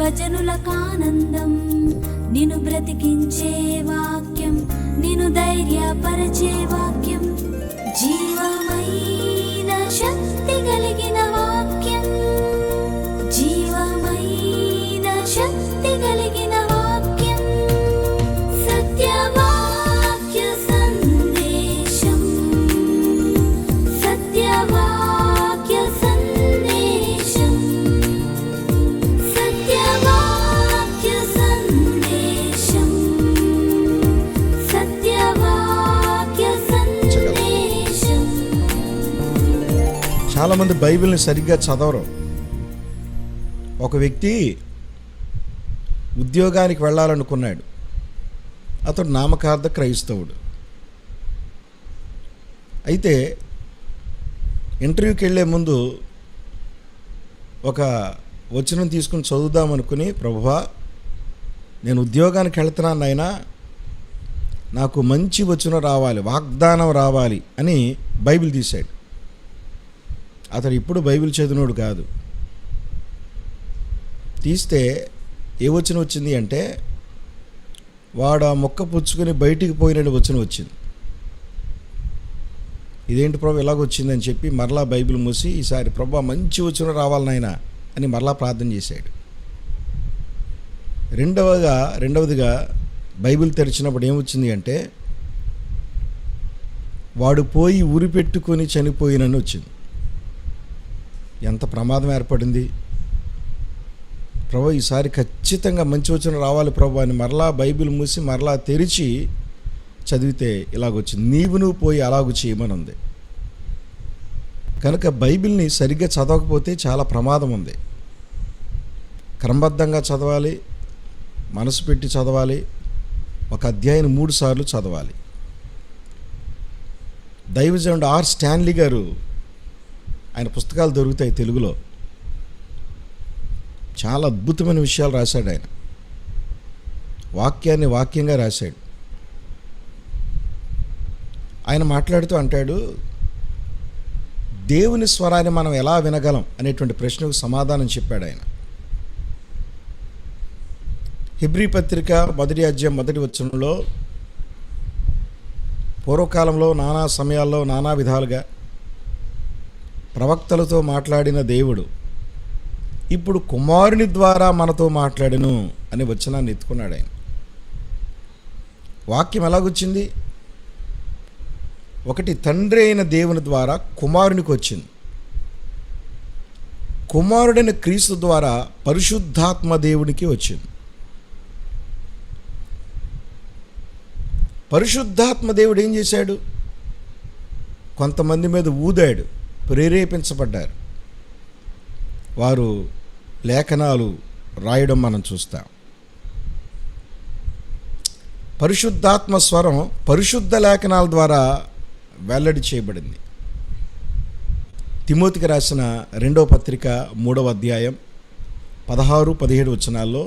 సర్వజనులకానందం. నిన్ను బ్రతికించే వాక్యం, నిన్ను ధైర్యపరచే వాక్యం, జీవమైన శక్తి కలిగిన వాక్యం, జీవమైన శక్తి కలిగిన వాక్యం, సత్యవాక్య సందేశం, సత్యవాక్య సందేశం, సత్యవాక్య సందేశం, సత్యవాక్య సందేశం. చాలామంది బైబిల్ని సరిగ్గా చదవరు. ఒక వ్యక్తి ఉద్యోగానికి వెళ్ళాలనుకున్నాడు. అతడు నామకార్థ క్రైస్తవుడు. అయితే ఇంటర్వ్యూకి వెళ్ళే ముందు ఒక వచనం తీసుకుని చదువుదామనుకుని, ప్రభువా నేను ఉద్యోగానికి వెళ్తున్నాను నాయనా, నాకు మంచి వచనం రావాలి, వాగ్దానం రావాలి అని బైబిల్ తీశాడు. అతడు ఇప్పుడు బైబిల్ చదివినోడు కాదు. తీస్తే ఏ వచనం వచ్చింది అంటే, వాడు ఆ మొక్క పుచ్చుకొని బయటికి పోయినట్టు వచనం వచ్చింది. ఇదేంటి ప్రభు ఎలాగొచ్చిందని చెప్పి మరలా బైబిల్ మూసి, ఈసారి ప్రభు మంచి వచనం రావాలి నాయనా అని మరలా ప్రార్థన చేశాడు. రెండవదిగా బైబిల్ తెరిచినప్పుడు ఏమొచ్చింది అంటే, వాడు పోయి ఉరి పెట్టుకొని చనిపోయినని వచ్చింది. ఎంత ప్రమాదం ఏర్పడింది. ప్రభు ఈసారి ఖచ్చితంగా మంచి వచనం రావాలి ప్రభు అని మరలా బైబిల్ మూసి మరలా తెరిచి చదివితే ఇలాగొచ్చింది, నువ్వు పోయి అలాగూ చేయమని ఉంది. కనుక బైబిల్ని సరిగ్గా చదవకపోతే చాలా ప్రమాదం ఉంది. క్రమబద్ధంగా చదవాలి, మనసు పెట్టి చదవాలి, ఒక అధ్యాయం 3 సార్లు చదవాలి. దైవజనుడు ఆర్ స్టాన్లీ గారు, ఆయన పుస్తకాలు దొరుకుతాయి తెలుగులో, చాలా అద్భుతమైన విషయాలు రాశాడు. ఆయన వాక్యాన్ని వాక్యంగా రాశాడు. ఆయన మాట్లాడుతూ అంటాడు, దేవుని స్వరాన్ని మనం ఎలా వినగలం అనేటువంటి ప్రశ్నకు సమాధానం చెప్పాడు ఆయన. హెబ్రీ పత్రిక 1వ అధ్యాయం 1వ వచనంలో, పూర్వకాలంలో నానా సమయాల్లో నానా విధాలుగా ప్రవక్తలతో మాట్లాడిన దేవుడు ఇప్పుడు కుమారుని ద్వారా మనతో మాట్లాడెను అనే వచనాన్ని ఎత్తుకున్నాడు ఆయన. వాక్యం ఎలాగొచ్చింది? ఒకటి, తండ్రి అయిన దేవుని ద్వారా కుమారునికి వచ్చింది. కుమారుడైన క్రీస్తు ద్వారా పరిశుద్ధాత్మ దేవునికి వచ్చింది. పరిశుద్ధాత్మ దేవుడు ఏం చేశాడు? కొంతమంది మీద ఊదాడు, ప్రేరేపించబడ్డారు. వారు లేఖనాలు రాయడం మనం చూస్తాం. పరిశుద్ధాత్మ స్వరం పరిశుద్ధ లేఖనాల ద్వారా వెల్లడి చేయబడింది. తిమోతికి రాసిన 2వ పత్రిక 3వ అధ్యాయం 16-17 వచనాల్లో,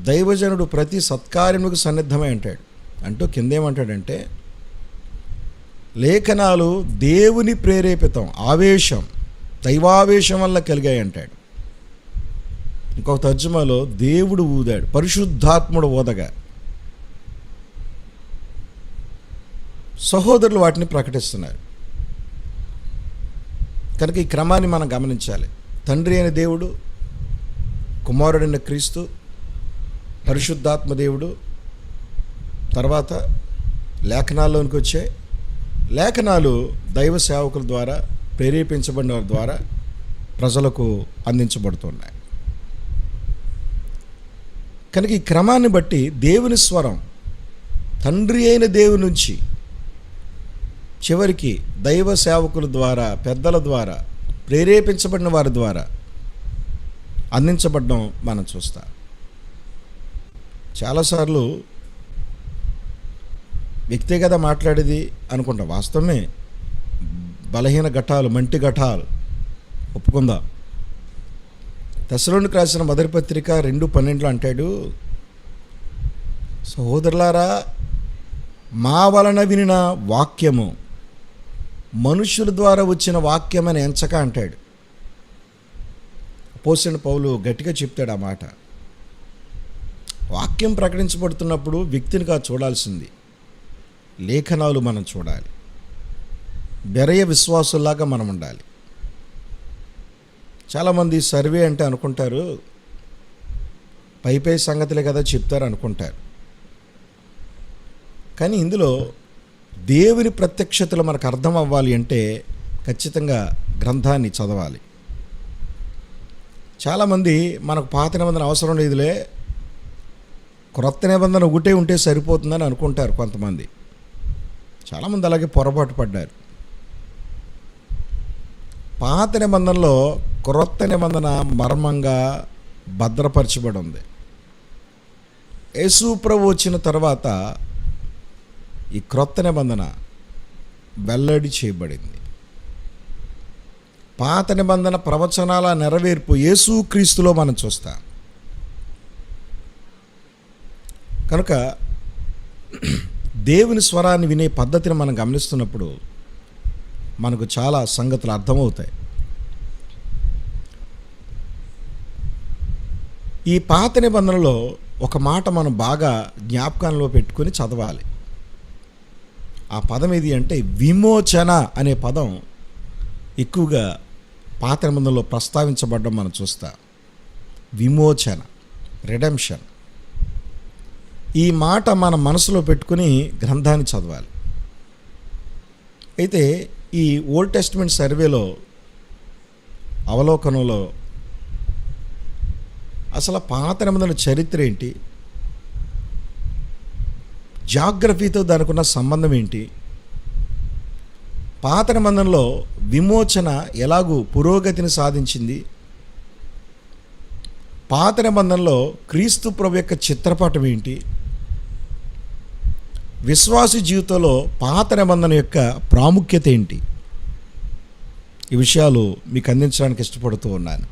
దైవజనుడు ప్రతి సత్కార్యముకు సన్నిద్ధమై అంటాడు. అంటూ కిందేమంటాడంటే, లేఖనాలు దేవుని ప్రేరేపితం, ఆవేశం, దైవావేశం వల్ల కలిగాయి అంటాడు. ఇంకొక తర్జుమాలో దేవుడు ఊదాడు, పరిశుద్ధాత్ముడు ఊదగా. సహోదరులు వాటిని ప్రకటిస్తున్నారు. కనుక ఈ క్రమాన్ని మనం గమనించాలి. తండ్రి అయిన దేవుడు, కుమారుడైన క్రీస్తు, పరిశుద్ధాత్మ దేవుడు, తర్వాత లేఖనాల్లోనికి వచ్చే లేఖనాలు దైవ సేవకుల ద్వారా, ప్రేరేపించబడిన వారి ద్వారా ప్రజలకు అందించబడుతున్నాయి. కనుక ఈ క్రమాన్ని బట్టి దేవుని స్వరం తండ్రి అయిన దేవుని నుంచి చివరికి దైవ సేవకుల ద్వారా, పెద్దల ద్వారా, ప్రేరేపించబడిన వారి ద్వారా అందించబడడం మనం చూస్తాం. చాలాసార్లు వ్యక్తే కదా మాట్లాడేది అనుకుంటా. వాస్తవమే, బలహీన ఘటాలు, మంటి ఘటాలు ఒప్పుకుందాం. తెస్సలోనికి రాసిన మొదటి పత్రిక 2:12 అంటాడు, సహోదరులారా, మా వలన వినిన వాక్యము మనుషుల ద్వారా వచ్చిన వాక్యమని ఎంచక అంటాడు. అపోస్తలుడైన పౌలు గట్టిగా చెప్తాడు ఆ మాట. వాక్యం ప్రకటించబడుతున్నప్పుడు వ్యక్తిని కాదు చూడాల్సింది, లేఖనాలు మనం చూడాలి. బెరయ విశ్వాసుల్లాగా మనం ఉండాలి. చాలామంది సర్వే అంటే అనుకుంటారు, పై సంగతులే కదా చెప్తారు అనుకుంటారు. కానీ ఇందులో దేవుని ప్రత్యక్షతలు మనకు అర్థం అవ్వాలి అంటే ఖచ్చితంగా గ్రంథాన్ని చదవాలి. చాలామంది మనకు పాత నిబంధన అవసరం లేదులే, క్రొత్త నిబంధన ఒకటే ఉంటే సరిపోతుందని అనుకుంటారు కొంతమంది. చాలామంది అలాగే పొరపాటు పడ్డారు. పాత నిబంధనలో క్రొత్త నిబంధన మర్మంగా భద్రపరచబడి ఉంది. యేసు ప్రభు వచ్చిన తర్వాత ఈ క్రొత్త నిబంధన వెల్లడి చేయబడింది. పాత నిబంధన ప్రవచనాల నెరవేర్పు యేసుక్రీస్తులో మనం చూస్తాం. కనుక దేవుని స్వరాన్ని వినే పద్ధతిని మనం గమనిస్తున్నప్పుడు మనకు చాలా సంగతులు అర్థమవుతాయి. ఈ పాత నిబంధనలో ఒక మాట మనం బాగా జ్ఞాపకంలో పెట్టుకొని చదవాలి. ఆ పదం ఏది అంటే విమోచన అనే పదం ఎక్కువగా పాత నిబంధనలో ప్రస్తావించబడడం మనం చూస్తాం. విమోచన, రిడెంప్షన్. ఈ మాట మన మనసులో పెట్టుకుని గ్రంథాన్ని చదవాలి. అయితే ఈ ఓల్డ్ టెస్టిమెంట్ సర్వేలో అవలోకనంలో అసలు పాత నిబంధన చరిత్ర ఏంటి, జాగ్రఫీతో దానికి ఉన్న సంబంధం ఏంటి, పాత నిబంధనలో విమోచన ఎలాగూ పురోగతిని సాధించింది, పాత నిబంధనలో క్రీస్తు ప్రభు యొక్క చిత్రపటం ఏంటి, విశ్వాసి జీవితంలో పాత నిబంధన యొక్క ప్రాముఖ్యత ఏంటి, ఈ విషయాలు మీకు అందించడానికి ఇష్టపడుతూ ఉన్నాను.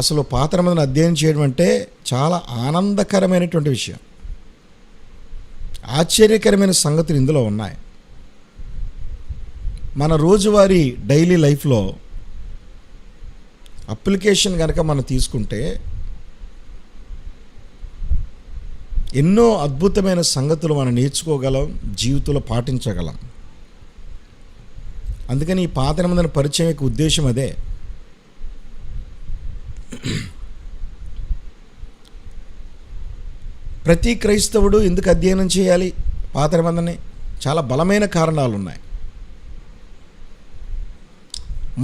అసలు పాత నిబంధన అధ్యయనం చేయడం అంటే చాలా ఆనందకరమైనటువంటి విషయం. ఆశ్చర్యకరమైన సంగతులు ఇందులో ఉన్నాయి. మన రోజువారీ డైలీ లైఫ్లో అప్లికేషన్ కనుక మనం తీసుకుంటే ఎన్నో అద్భుతమైన సంగతులు మనం నేర్చుకోగలం, జీవితంలో పాటించగలం. అందుకని ఈ పాత నిబంధన పరిచయం యొక్క ఉద్దేశం అదే. ప్రతి క్రైస్తవుడు ఎందుకు అధ్యయనం చేయాలి పాత నిబంధనని? చాలా బలమైన కారణాలు ఉన్నాయి.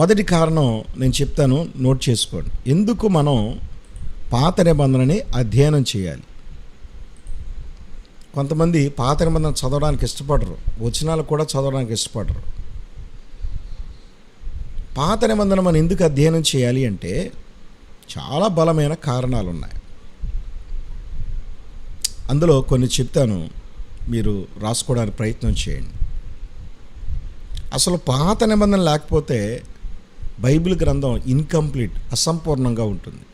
మొదటి కారణం నేను చెప్తాను, నోట్ చేసుకోండి. ఎందుకు మనం పాత నిబంధనని అధ్యయనం చేయాలి? కొంతమంది పాత నిబంధన చదవడానికి ఇష్టపడరు, వచనాలు కూడా చదవడానికి ఇష్టపడరు. పాత నిబంధన మనం ఎందుకు అధ్యయనం చేయాలి అంటే చాలా బలమైన కారణాలు ఉన్నాయి. అందులో కొన్ని చెప్తాను, మీరు రాసుకోవడానికి ప్రయత్నం చేయండి. అసలు పాత నిబంధన లేకపోతే బైబిల్ గ్రంథం ఇన్కంప్లీట్, అసంపూర్ణంగా ఉంటుంది.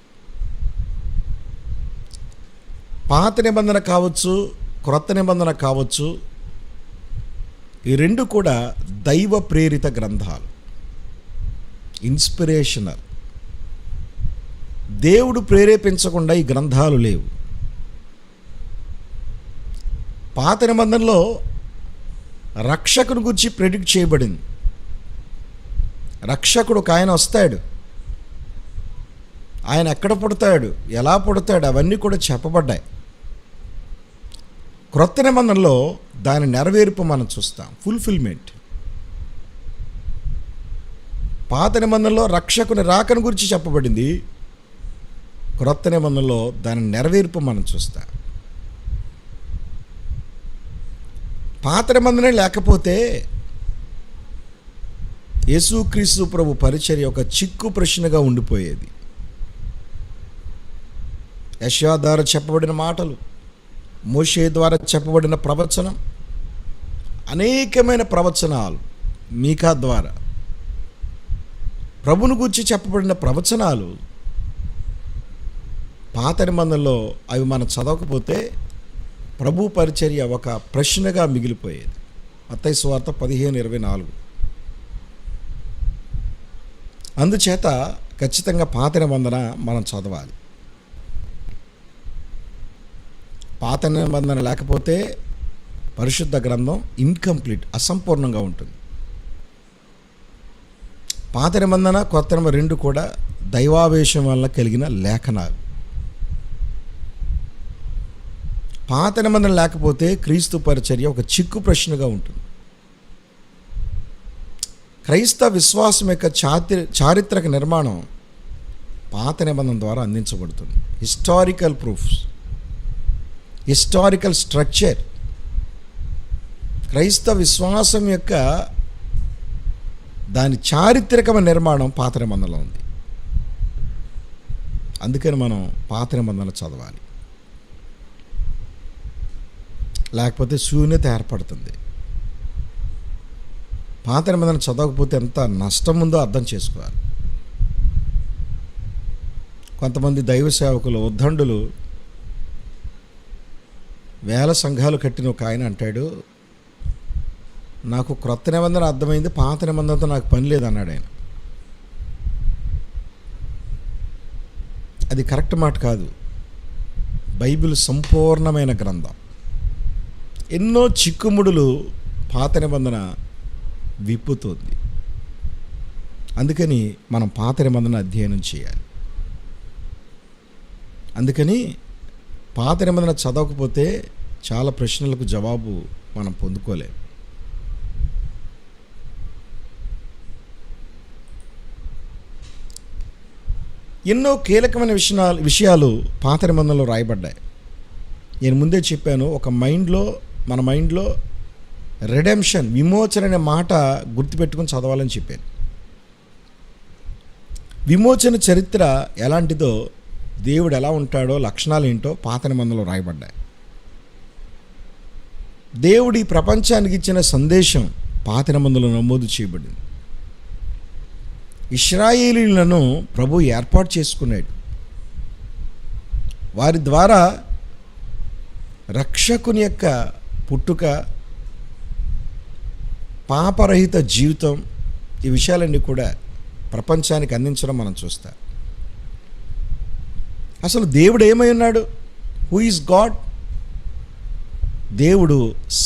పాత నిబంధన కావచ్చు, క్రొత్త నిబంధన కావచ్చు, ఈ రెండు కూడా దైవ ప్రేరిత గ్రంథాలు, ఇన్స్పిరేషనల్. దేవుడు ప్రేరేపించకుండా ఈ గ్రంథాలు లేవు. పాత నిబంధనలో రక్షకుని గురించి ప్రెడిక్ట్ చేయబడింది. రక్షకుడు ఒక ఆయన వస్తాడు, ఆయన ఎక్కడ పుడతాడు, ఎలా పుడతాడు, అవన్నీ కూడా చెప్పబడ్డాయి. క్రొత్త నిబంధనలో దాని నెరవేర్పు మనం చూస్తాం, ఫుల్ఫిల్మెంట్. పాత నిబంధనలో రక్షకుని రాకను గురించి చెప్పబడింది, క్రొత్త నిబంధనలో దాని నెరవేర్పు మనం చూస్తాం. పాత నిబంధనే లేకపోతే యేసుక్రీస్తు ప్రభు పరిచర్య ఒక చిక్కు ప్రశ్నగా ఉండిపోయేది. యెషయా ద్వారా చెప్పబడిన మాటలు, మోషే ద్వారా చెప్పబడిన ప్రవచనం, అనేకమైన ప్రవచనాలు, మీకా ద్వారా ప్రభుని గురించి చెప్పబడిన ప్రవచనాలు పాత నిబంధనలో అవి మనం చదవకపోతే ప్రభు పరిచర్య ఒక ప్రశ్నగా మిగిలిపోయేది. మత్తయి సువార్త 15:24. అందుచేత ఖచ్చితంగా పాత నిబంధన మనం చదవాలి. పాత నిబంధన లేకపోతే పరిశుద్ధ గ్రంథం ఇన్కంప్లీట్, అసంపూర్ణంగా ఉంటుంది. పాత నిబంధన కొత్త నిబంధన రెండు కూడా దైవావేశం వల్ల కలిగిన లేఖనాలు. పాత నిబంధన లేకపోతే క్రీస్తు పరిచర్య ఒక చిక్కు ప్రశ్నగా ఉంటుంది. క్రైస్తవ విశ్వాసం యొక్క చారిత్రక నిర్మాణం పాత నిబంధన ద్వారా అందించబడుతుంది. Historical proofs, historical structure. క్రైస్తవ విశ్వాసం యొక్క దాని చారిత్రకమైన నిర్మాణం పాత నిబంధనలో ఉంది. అందుకని మనం పాత నిబంధనలు చదవాలి, లేకపోతే శూన్యత ఏర్పడుతుంది. పాత నిబంధన చదవకపోతే ఎంత నష్టం ఉందో అర్థం చేసుకోవాలి. కొంతమంది దైవ సేవకులు, ఉద్దండులు, వేల సంఘాలు కట్టిన ఒక ఆయన అంటాడు, నాకు క్రొత్త నిబంధన అర్థమైంది, పాత నిబంధనతో నాకు పని లేదన్నాడు ఆయన. అది కరెక్ట్ మాట కాదు. బైబిల్ సంపూర్ణమైన గ్రంథం. ఎన్నో చిక్కుముడులు పాత నిబంధన విప్పుతోంది. అందుకని మనం పాత నిబంధన అధ్యయనం చేయాలి. అందుకని పాత నిబంధన చదవకపోతే చాలా ప్రశ్నలకు జవాబు మనం పొందుకోలేం. ఎన్నో కీలకమైన విషయాలు పాత నిబంధనలో రాయబడ్డాయి. నేను ముందే చెప్పాను, మన మైండ్లో రెడెంప్షన్, విమోచన అనే మాట గుర్తుపెట్టుకొని చదవాలని చెప్పాను. విమోచన చరిత్ర ఎలాంటిదో, దేవుడు ఎలా ఉంటాడో, లక్షణాలు ఏంటో పాత నిబంధనలో రాయబడ్డాయి. దేవుడు ఈ ప్రపంచానికి ఇచ్చిన సందేశం పాత నిబంధనలో నమోదు చేయబడింది. ఇశ్రాయేలీయులను ప్రభు ఏర్పాటు చేసుకున్నాడు. వారి ద్వారా రక్షకుని యొక్క పుట్టుక, పాపరహిత జీవితం, ఈ విషయాలన్నీ కూడా ప్రపంచానికి అందించడం మనం చూస్తాం. అసలు దేవుడు ఏమై ఉన్నాడు? Who is God? దేవుడు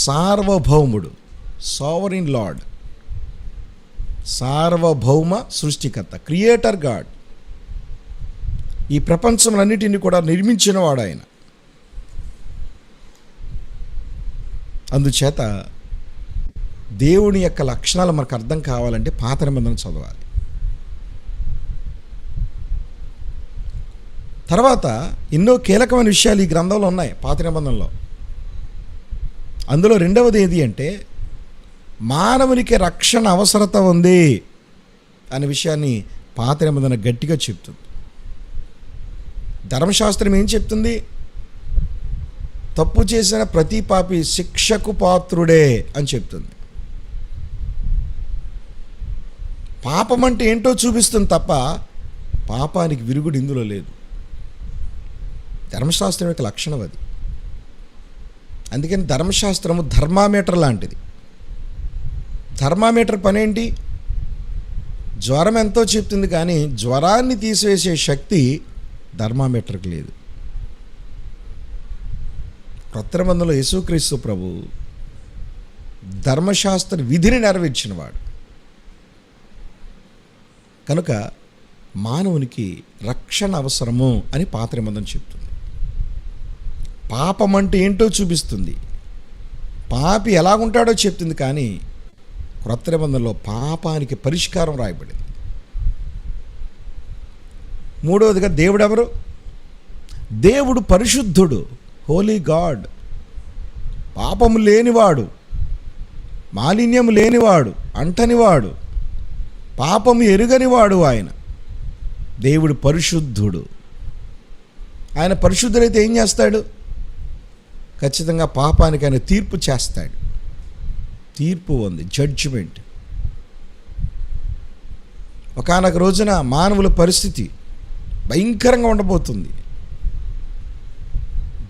సార్వభౌముడు, సావరిన్ లార్డ్, సార్వభౌమ సృష్టికర్త, క్రియేటర్ గాడ్. ఈ ప్రపంచములన్నిటిని కూడా నిర్మించినవాడు ఆయన. అందుచేత దేవుని యొక్క లక్షణాలు మనకు అర్థం కావాలంటే పాత నిబంధన చదవాలి. తర్వాత ఎన్నో కీలకమైన విషయాలు ఈ గ్రంథంలో ఉన్నాయి పాత నిబంధనలో. అందులో రెండవది ఏది అంటే, మానవునికి రక్షణ అవసరత ఉంది అనే విషయాన్ని పాత నిబంధన గట్టిగా చెప్తుంది. ధర్మశాస్త్రం ఏం చెప్తుంది? తప్పు చేసిన ప్రతి పాపి శిక్షకు పాత్రుడే అని చెప్తుంది. పాపం అంటే ఏంటో చూపిస్తుంది తప్ప పాపానికి విరుగుడు ఇందులో లేదు. ధర్మశాస్త్రం యొక్క లక్షణం అది. అందుకని ధర్మశాస్త్రము థర్మామీటర్ లాంటిది. థర్మామీటర్ పనేంటి? జ్వరం ఎంతో చెప్తుంది, కానీ జ్వరాన్ని తీసివేసే శక్తి థర్మామీటర్కి లేదు. క్రొత్త నిబంధనలో యేసుక్రీస్తు ప్రభు ధర్మశాస్త్ర విధిని నెరవేర్చినవాడు. కనుక మానవునికి రక్షణ అవసరము అని పాత నిబంధన చెప్తుంది. పాపం అంటే ఏంటో చూపిస్తుంది, పాపి ఎలాగుంటాడో చెప్తుంది. కానీ క్రొత్త నిబంధనలో పాపానికి పరిష్కారం రాయబడింది. మూడవదిగా దేవుడు ఎవరు? దేవుడు పరిశుద్ధుడు, హోలీ గాడ్. పాపము లేనివాడు, మాలిన్యము లేనివాడు, అంటనివాడు, పాపము ఎరుగనివాడు ఆయన. దేవుడు పరిశుద్ధుడు. ఆయన పరిశుద్ధుడైతే ఏం చేస్తాడు? ఖచ్చితంగా పాపానికి ఆయన తీర్పు చేస్తాడు. తీర్పు ఉంది, జడ్జిమెంట్. ఒకానొక రోజున మానవుల పరిస్థితి భయంకరంగా ఉండబోతుంది.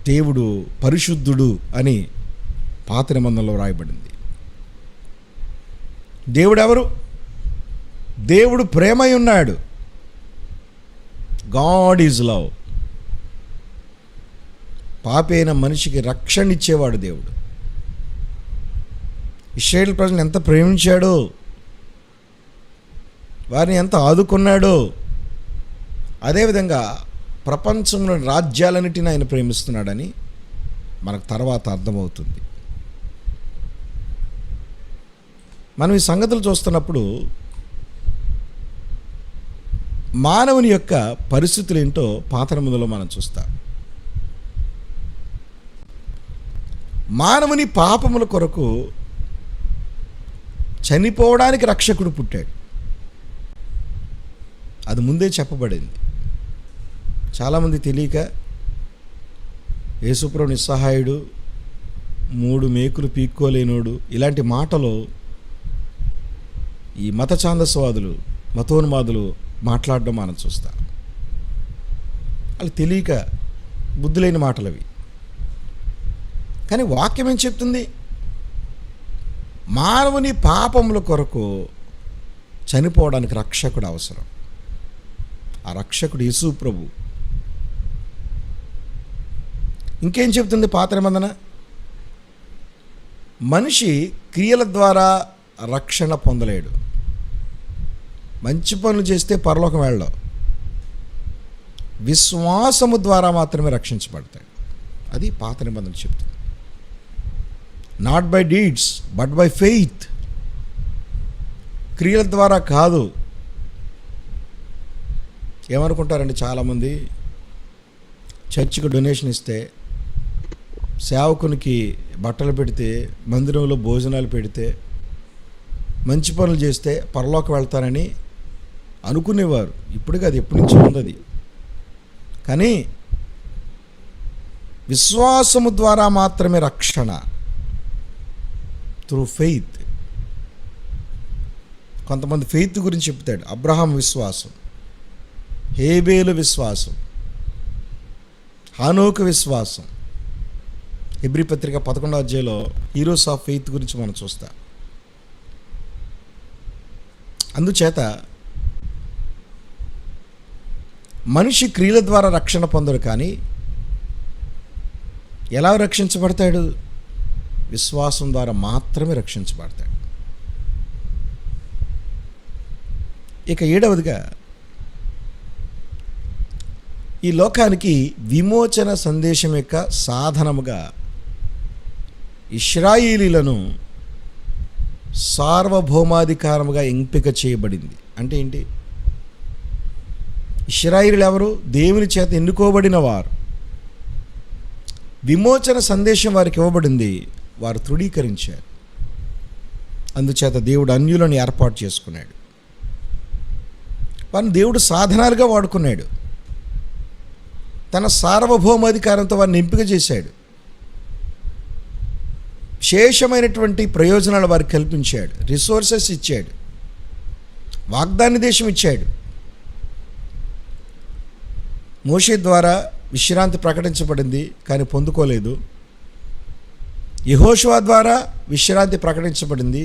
దేవుడు పరిశుద్ధుడు అని పాత నిబంధనలో రాయబడింది. దేవుడు ఎవరు? దేవుడు ప్రేమై ఉన్నాడు. God is love. పాపి అయిన మనిషికి రక్షణ ఇచ్చేవాడు దేవుడు. ఇశ్రాయేలు ప్రజలను ఎంత ప్రేమించాడో, వారిని ఎంత ఆదుకున్నాడో, అదేవిధంగా ప్రపంచంలోని రాజ్యాలన్నిటిని ఆయన ప్రేమిస్తున్నాడని మనకు తర్వాత అర్థమవుతుంది. మనం ఈ సంగతులు చూస్తున్నప్పుడు మానవుని యొక్క పరిస్థితులు ఏంటో పాత నిబంధనలో మనం చూస్తాం. మానవుని పాపముల కొరకు చనిపోవడానికి రక్షకుడు పుట్టాడు. అది ముందే చెప్పబడింది. చాలామంది తెలియక యేసుప్రభు నిస్సహాయుడు, 3 మేకులు పీక్కోలేనోడు, ఇలాంటి మాటలు ఈ మత ఛాందస్వాదులు, మతోన్మాదులు మాట్లాడడం మనం చూస్తాం. వాళ్ళు తెలియక బుద్ధులేని మాటలు అవి. కానీ వాక్యం ఏం చెప్తుంది? మానవుని పాపముల కొరకు చనిపోవడానికి రక్షకుడు అవసరం. ఆ రక్షకుడు యేసు ప్రభు. ఇంకేం చెప్తుంది పాత నిబంధన? మనిషి క్రియల ద్వారా రక్షణ పొందలేడు. మంచి పనులు చేస్తే పరలోకం వెళ్ళడం, విశ్వాసము ద్వారా మాత్రమే రక్షించబడతాడు. అది పాత నిబంధన చెప్తుంది. Not by deeds but by faith. క్రియల ద్వారా కాదు. ఏమనుకుంటారండి చాలామంది, చర్చికి డొనేషన్ ఇస్తే, సేవకునికి బట్టలు పెడితే, మందిరంలో భోజనాలు పెడితే, మంచి పనులు చేస్తే పరలోకి వెళ్తారని అనుకునేవారు. ఇప్పుడు కాదు, ఎప్పటి నుంచి ఉంది. కానీ విశ్వాసము ద్వారా మాత్రమే రక్షణ. Through faith. కొంతమంది ఫెయిత్ గురించి చెప్తాడు. అబ్రహాం విశ్వాసం, హేబేలు విశ్వాసం, హానోకు విశ్వాసం. హెబ్రీ పత్రిక 11వ అధ్యాయంలో హీరోస్ ఆఫ్ ఫెయిత్ గురించి మనం చూస్తాం. అందుచేత మనిషి క్రియల ద్వారా రక్షణ పొందడు. కానీ ఎలా రక్షించబడతాడు? విశ్వాసం ద్వారా మాత్రమే రక్షించబడతాడు. ఇక 7వదిగా, ఈ లోకానికి విమోచన సందేశం యొక్క సాధనముగా ఇశ్రాయేలీలను సార్వభౌమాధికారముగా ఎంపిక చేయబడింది. అంటే ఏంటి? ఇశ్రాయేలీలు ఎవరు? దేవుని చేత ఎన్నుకోబడిన వారు. విమోచన సందేశం వారికి ఇవ్వబడింది, వారు తృణీకరించారు. అందుచేత దేవుడు అన్యులను ఏర్పాటు చేసుకున్నాడు. వారిని దేవుడు సాధనాలుగా వాడుకున్నాడు. తన సార్వభౌమాధికారంతో వారిని ఎంపిక చేశాడు. విశేషమైనటువంటి ప్రయోజనాలు వారికి కల్పించాడు. రిసోర్సెస్ ఇచ్చాడు. వాగ్దాన దేశం ఇచ్చాడు. మోషే ద్వారా విశ్రాంతి ప్రకటించబడింది, కానీ పొందుకోలేదు. యెహోషువ ద్వారా విశ్రాంతి ప్రకటించబడింది,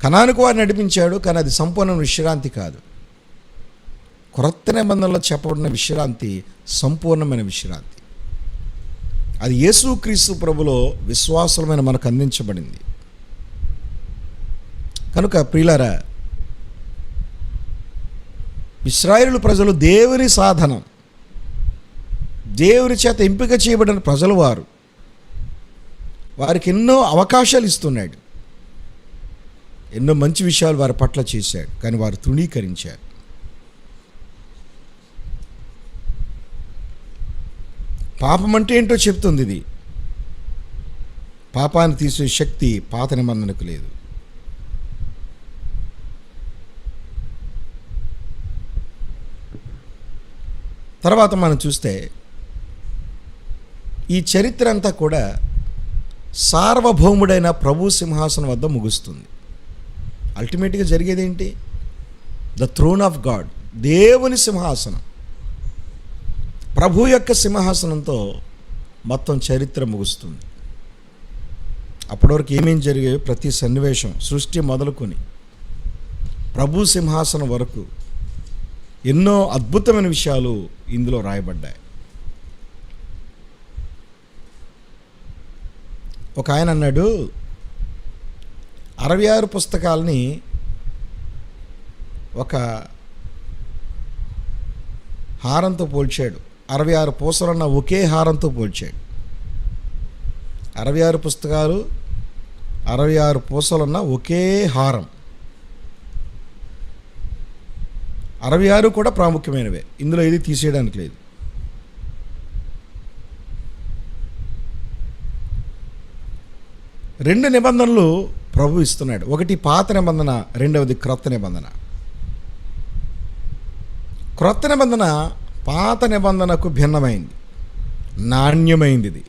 కనానుకు వారిని నడిపించాడు, కానీ అది సంపూర్ణ విశ్రాంతి కాదు. క్రొత్త నిబంధనలో చెప్పబడిన విశ్రాంతి సంపూర్ణమైన విశ్రాంతి. అది యేసుక్రీస్తు ప్రభులో విశ్వాసమైన మనకు అందించబడింది. కనుక ప్రియులారా, ఇశ్రాయేలు ప్రజలు దేవుని సాధనం, దేవుని చేత ఎంపిక చేయబడిన ప్రజలు. వారికి ఎన్నో అవకాశాలు ఇస్తున్నాడు, ఎన్నో మంచి విషయాలు వారి పట్ల చేశాడు, కానీ వారు తృణీకరించారు. పాపం అంటే ఏంటో చెప్తుంది ఇది. పాపాన్ని తీసే శక్తి పాత నిబంధనకు లేదు. తర్వాత మనం చూస్తే ఈ చరిత్ర అంతా కూడా సార్వభౌముడైన ప్రభు సింహాసనం వద్ద ముగుస్తుంది. అల్టిమేట్గా జరిగేది ఏంటి? ద థ్రోన్ ఆఫ్ గాడ్, దేవుని సింహాసనం, ప్రభు యొక్క సింహాసనంతో మొత్తం చరిత్ర ముగుస్తుంది. అప్పటి వరకు ఏమేం జరిగాయో ప్రతి సన్నివేశం, సృష్టి మొదలుకొని ప్రభు సింహాసనం వరకు ఎన్నో అద్భుతమైన విషయాలు ఇందులో రాయబడ్డాయి. ఒక ఆయన అన్నాడు, 66 పుస్తకాలని ఒక హారంతో పోల్చాడు. 66 పూసలున్న ఒకే హారంతో పోల్చాడు. 66 పుస్తకాలు, 66 పూసలున్న ఒకే హారం. 66 కూడా ప్రాముఖ్యమైనవే, ఇందులో ఏది తీసేయడానికి లేదు. రెండు నిబంధనలు ప్రభు ఇస్తున్నాడు. ఒకటి పాత నిబంధన, రెండవది క్రొత్త నిబంధన. క్రొత్త నిబంధన పాత నిబంధనకు భిన్నమైంది, నాణ్యమైంది. ఇది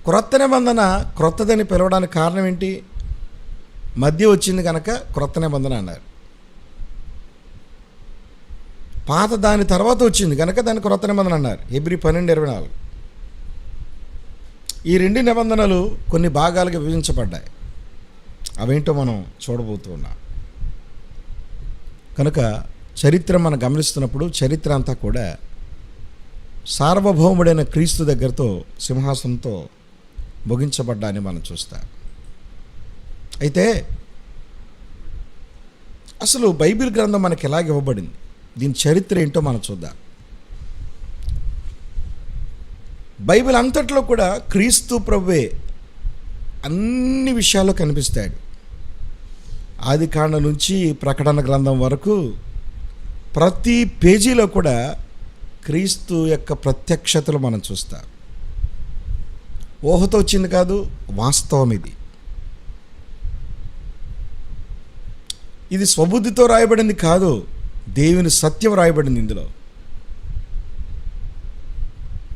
క్రొత్త నిబంధన క్రొత్తదని పిలవడానికి కారణం ఏంటి? మధ్య వచ్చింది కనుక క్రొత్త నిబంధన అన్నారు. పాత దాని తర్వాత వచ్చింది కనుక దాన్ని క్రొత్త నిబంధన అన్నారు. హెబ్రీ 12:24. ఈ రెండు నిబంధనలు కొన్ని భాగాలుగా విభజించబడ్డాయి. అవేంటో మనం చూడబోతూ ఉన్నాం. కనుక చరిత్ర మనం గమనిస్తున్నప్పుడు చరిత్ర అంతా కూడా సార్వభౌముడైన క్రీస్తు దగ్గరతో సింహాసనంతో ముగించబడ్డాన్ని మనం చూస్తాం. అయితే అసలు బైబిల్ గ్రంథం మనకి ఎలాగ ఇవ్వబడింది, దీని చరిత్ర ఏంటో మనం చూద్దాం. బైబిల్ అంతట్లో కూడా క్రీస్తు ప్రభువే అన్ని విషయాల్లో కనిపిస్తాడు. ఆదికాండం నుంచి ప్రకటన గ్రంథం వరకు ప్రతి పేజీలో కూడా క్రీస్తు యొక్క ప్రత్యక్షతలు మనం చూస్తాం. ఊహతో వచ్చింది కాదు, వాస్తవం ఇది. ఇది స్వబుద్ధితో రాయబడింది కాదు, దేవుని సత్యం రాయబడింది ఇందులో.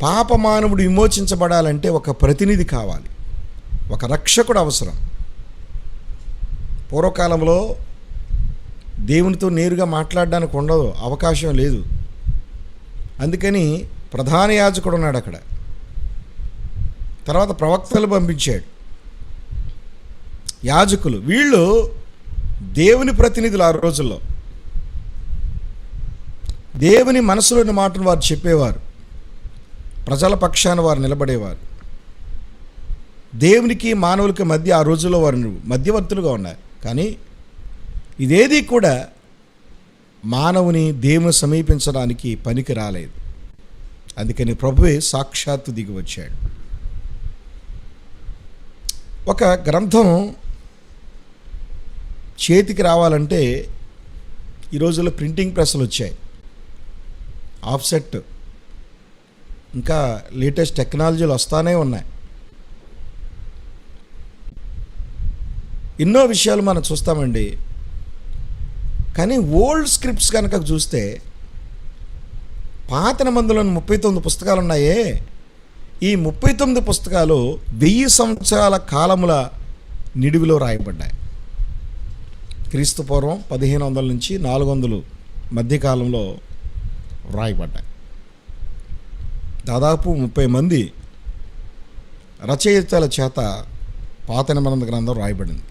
పాప మానవుడు విమోచించబడాలంటే ఒక ప్రతినిధి కావాలి, ఒక రక్షకుడు అవసరం. పూర్వకాలంలో దేవునితో నేరుగా మాట్లాడడానికి ఉండదు, అవకాశం లేదు. అందుకని ప్రధాన యాజకుడు ఉన్నాడు అక్కడ. తర్వాత ప్రవక్తలు పంపించాడు, యాజకులు. వీళ్ళు దేవుని ప్రతినిధులు. ఆ రోజుల్లో దేవుని మనసులోని మాటను వారు చెప్పేవారు, ప్రజల పక్షాన వారు నిలబడేవారు. దేవునికి మానవులకి మధ్య ఆ రోజుల్లో వారు మధ్యవర్తులుగా ఉన్నారు. కానీ ఇదేది కూడా మానవుని దేవుని సమీపించడానికి పనికి రాలేదు. అందుకని ప్రభువే సాక్షాత్తు దిగి వచ్చాడు. ఒక గ్రంథం చేతికి రావాలంటే ఈ రోజుల్లో ప్రింటింగ్ ప్రెస్లు వచ్చాయి, ఆఫ్సెట్, ఇంకా లేటెస్ట్ టెక్నాలజీలు వస్తానే ఉన్నాయి. ఎన్నో విషయాలు మనం చూస్తామండి. కానీ ఓల్డ్ స్క్రిప్ట్స్ కనుక చూస్తే పాత నిబంధనలోని 39 పుస్తకాలు ఉన్నాయే, ఈ 39 పుస్తకాలు 1000 సంవత్సరాల కాలముల నిడివిలో రాయబడ్డాయి. క్రీస్తు పూర్వం 1500 నుంచి 400 మధ్యకాలంలో రాయబడ్డాయి. దాదాపు 30 మంది రచయితల చేత పాత నిబంధన గ్రంథం రాయబడింది.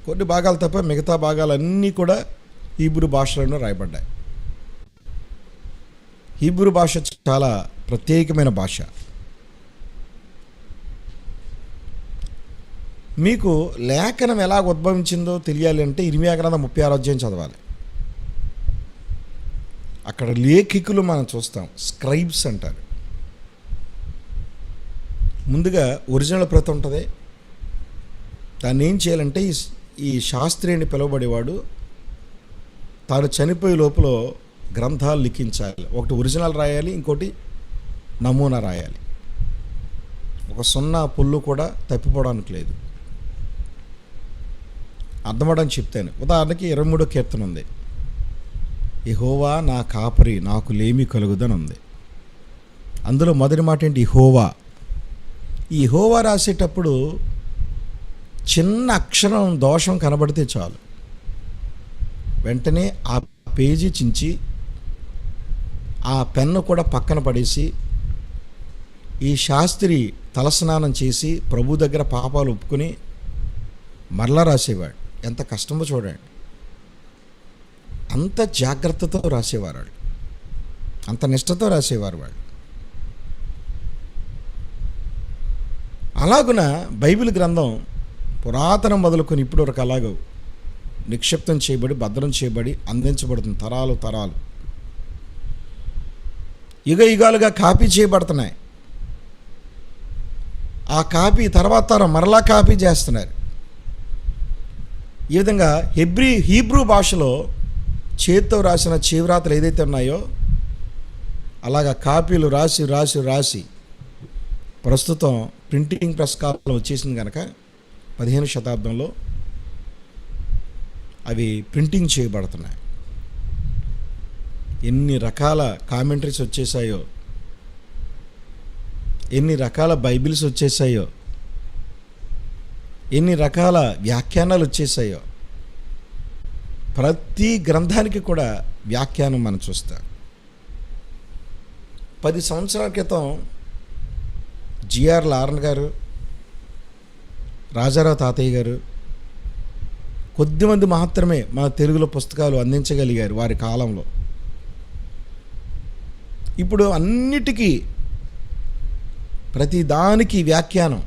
కొన్ని భాగాలు తప్ప మిగతా భాగాలన్నీ కూడా హీబ్రూ భాషలోనే రాయబడ్డాయి. హీబ్రూ భాష చాలా ప్రత్యేకమైన భాష. మీకు లేఖనం ఎలా ఉద్భవించిందో తెలియాలి అంటే ఇర్మియా గ్రంథం 36వ అధ్యాయం చదవాలి. అక్కడ లేఖికులు మనం చూస్తాం, స్క్రైబ్స్ అంటారు. ముందుగా ఒరిజినల్ ప్రతి ఉంటుంది. దాన్ని ఏం చేయాలంటే ఈ శాస్త్రి అని పిలువబడేవాడు తాను చనిపోయే లోపల గ్రంథాలు లిఖించాలి. ఒకటి ఒరిజినల్ రాయాలి, ఇంకోటి నమూనా రాయాలి. ఒక సున్నా పుల్లు కూడా తప్పిపోవడానికి లేదు. అర్థమవడానికి చెప్తాను. ఉదాహరణకి 23వ కీర్తన ఉంది, యెహోవా నా కాపరి నాకు లేమి కలుగుదని ఉంది. అందులో మొదటి మాట ఏంటి? యెహోవా. ఈ యెహోవా రాసేటప్పుడు చిన్న అక్షరం దోషం కనబడితే చాలు, వెంటనే ఆ పేజీ చించి ఆ పెన్ను కూడా పక్కన పడేసి ఈ శాస్త్రి తలస్నానం చేసి ప్రభు దగ్గర పాపాలు ఒప్పుకొని మరలా రాసేవాడు. ఎంత కష్టమో చూడండి. అంత జాగ్రత్తతో రాసేవారు వాళ్ళు, అంత నిష్టతో రాసేవారు వాళ్ళు. అలాగున బైబిల్ గ్రంథం పురాతనం మొదలుకొని ఇప్పటి వరకు అలాగో నిక్షిప్తం చేయబడి, భద్రం చేయబడి, అందించబడుతుంది తరాలు తరాలు. యుగ యుగాలుగా కాపీ చేయబడుతున్నాయి. ఆ కాపీ తర్వాత తరం మరలా కాపీ చేస్తున్నారు. ఈ విధంగా హీబ్రూ భాషలో చేత్తో రాసిన చేవ్రాతలు ఏదైతే ఉన్నాయో అలాగా కాపీలు రాసి రాసి రాసి ప్రస్తుతం ప్రింటింగ్ ప్రెస్ కాలం వచ్చేసింది కనుక 15వ శతాబ్దంలో అవి ప్రింటింగ్ చేయబడుతున్నాయి. ఎన్ని రకాల కామెంటరీస్ వచ్చేసాయో, ఎన్ని రకాల బైబిల్స్ వచ్చేసాయో, ఎన్ని రకాల వ్యాఖ్యానాలు వచ్చేసాయో. ప్రతి గ్రంథానికి కూడా వ్యాఖ్యానం మనం చూస్తాం. 10 సంవత్సరాల క్రితం జిఆర్ లారన్ గారు, రాజారావు తాతయ్య గారు కొద్దిమంది మాత్రమే మన తెలుగులో పుస్తకాలు అందించగలిగారు వారి కాలంలో. ఇప్పుడు అన్నిటికీ ప్రతి దానికి వ్యాఖ్యానం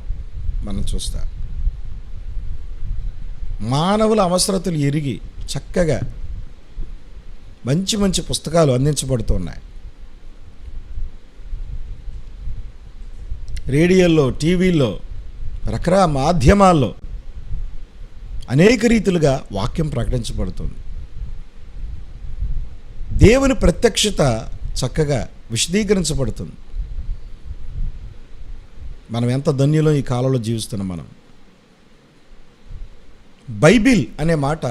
మనం చూస్తాం. మానవుల అవసరతలు ఎరిగి చక్కగా మంచి మంచి పుస్తకాలు అందించబడుతున్నాయి. రేడియోల్లో, టీవీల్లో, రకరకాల మాధ్యమాల్లో అనేక రీతులుగా వాక్యం ప్రకటించబడుతుంది. దేవుని ప్రత్యక్షత చక్కగా విశదీకరించబడుతుంది. మనం ఎంత ధన్యులో ఈ కాలంలో జీవిస్తున్నాం. మనం బైబిల్ అనే మాట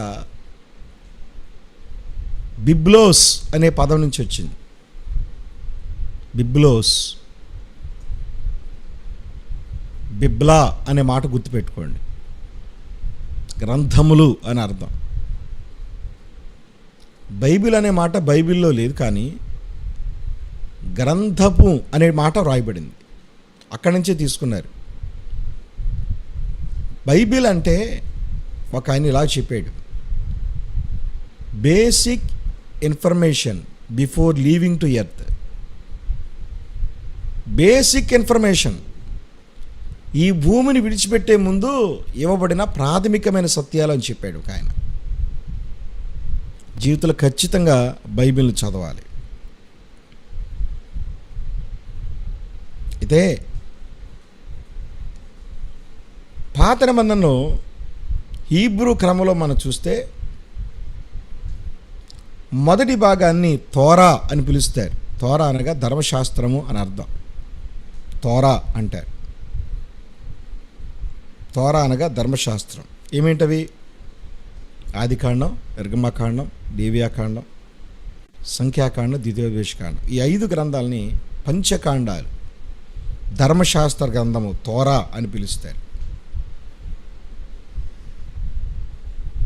బిబ్లోస్ అనే పదం నుంచి వచ్చింది. బిబ్లోస్, బిబ్లా అనే మాట గుర్తుపెట్టుకోండి. గ్రంథములు అని అర్థం. బైబిల్ అనే మాట బైబిల్లో లేదు, కానీ గ్రంథపు అనే మాట వ్రాయబడింది. అక్కడి నుంచే తీసుకున్నారు. బైబిల్ అంటే ఒక ఆయన ఇలా చెప్పాడు, basic information before leaving to earth. Basic information, ఈ భూమిని విడిచిపెట్టే ముందు ఇవ్వబడిన ప్రాథమికమైన సత్యాలు అని చెప్పాడు ఒక ఆయన. జీవితంలో ఖచ్చితంగా బైబిల్ని చదవాలి. అయితే పాత నిబంధనలో హీబ్రూ క్రమంలో మనం చూస్తే మొదటి భాగాన్ని తోరా అని పిలుస్తారు. తోరా అనగా ధర్మశాస్త్రము అని అర్థం. తోరా అంటారు. తోరా అనగా ధర్మశాస్త్రం. ఏమేంటవి? ఆదికాండం, నిర్గమకాండం, లేవియాకాండం, సంఖ్యాకాండం, ద్వితీయోపదేశకాండం. ఈ 5 గ్రంథాలని పంచకాండాలు, ధర్మశాస్త్ర గ్రంథము తోరా అని పిలుస్తారు.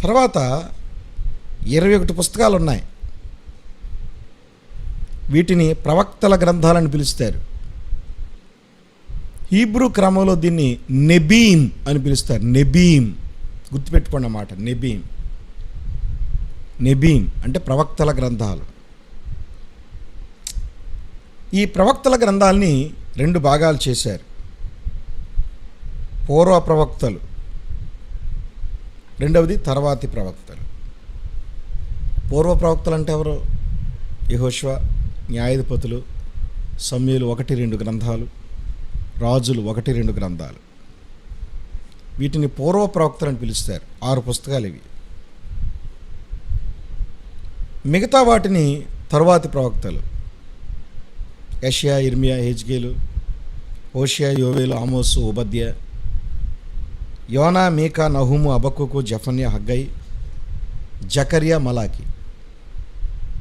తర్వాత 21 పుస్తకాలు ఉన్నాయి. వీటిని ప్రవక్తల గ్రంథాలని పిలుస్తారు. హీబ్రూ క్రమంలో దీన్ని నెబీం అని పిలుస్తారు. నెబీం, గుర్తుపెట్టుకోండి అన్నమాట. నెబీం, నెబీం అంటే ప్రవక్తల గ్రంథాలు. ఈ ప్రవక్తల గ్రంథాలని 2 భాగాలు చేశారు. పూర్వ ప్రవక్తలు, రెండవది తర్వాతి ప్రవక్తలు. పూర్వ ప్రవక్తలు అంటే ఎవరు? యెహోషువ, న్యాయాధిపతులు, సమూయేలు 1-2 గ్రంథాలు, రాజులు 1-2 గ్రంథాలు. వీటిని పూర్వ ప్రవక్తలు అని పిలుస్తారు. 6 పుస్తకాలు ఇవి. మిగతా వాటిని తరువాతి ప్రవక్తలు. యెషయా, ఇర్మియా, హెజ్కేలు, హోషేయ, యోవేలు, ఆమోసు, ఓబద్య, యోనా, మీకా, నహూము, హబక్కూకు, జెఫన్యా, హగ్గై, జకర్యా, మలాకి.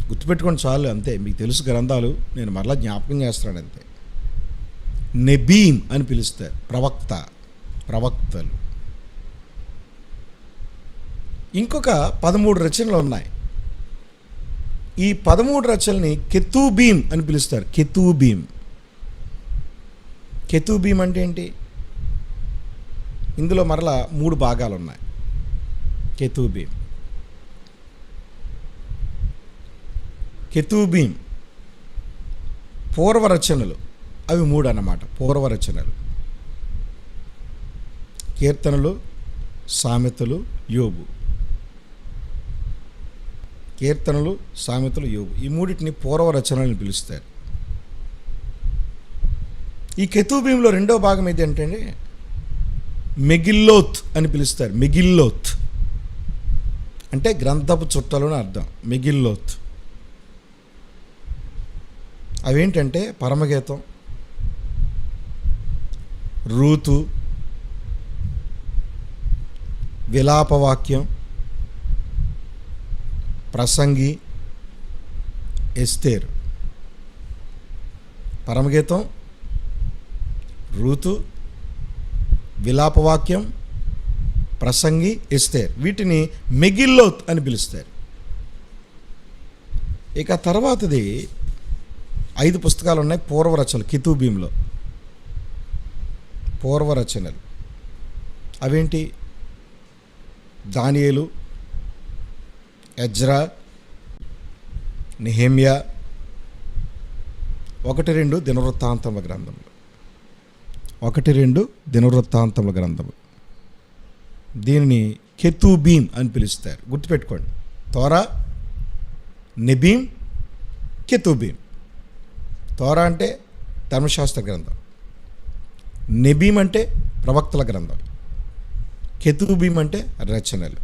గుర్తుపెట్టుకోండి చాలు, అంతే. మీకు తెలుసు గ్రంథాలు, నేను మరలా జ్ఞాపకం చేస్తున్నాను అంతే. నెబీం అని పిలుస్తారు. ప్రవక్త, ప్రవక్తలు. ఇంకొక 13 రచనలు ఉన్నాయి. ఈ 13 రచనల్ని కెతూబీం అని పిలుస్తారు. కెతూబీం. కెతూబీం అంటే ఏంటి? ఇందులో మరలా 3 భాగాలు ఉన్నాయి. కెతూబీం. కెతూబీం పూర్వరచనలు అవి 3 అన్నమాట. పూర్వరచనలు కీర్తనలు, సామెతలు, యోబు. కీర్తనలు, సామెతలు, యోబు ఈ 3టిని పూర్వరచనలని పిలుస్తారు. ఈ కెతూబీంలో రెండో భాగం ఏంటంటే మెగిల్లోత్ అని పిలుస్తారు. మెగిల్లోత్ అంటే గ్రంథపు చుట్టలు అని అర్థం. మెగిల్లోత్ అవేంటంటే పరమగీతం, రూతు, విలాపవాక్యం, ప్రసంగి, ఎస్తేరు. పరమగీతం, రూతు, విలాపవాక్యం, ప్రసంగి, ఎస్తేర్ వీటిని మెగిల్లోత్ అని పిలుస్తారు. ఇక తర్వాతది 5 పుస్తకాలు ఉన్నాయి పూర్వరచనలు కెతూబీంలో. పూర్వరచనలు అవేంటి? దానియేలు, ఎజ్రా, నెహెమ్యా, 1-2 దినవృత్తాంతముల గ్రంథములు. 1-2 దినవృత్తాంతముల గ్రంథము. దీనిని కెతూబీం అని పిలుస్తారు. గుర్తుపెట్టుకోండి. తోరా, నెబీం, కెతూబీం. తోరా అంటే ధర్మశాస్త్ర గ్రంథం, నెబీం అంటే ప్రవక్తల గ్రంథం, కెతూబీం అంటే రచనలు.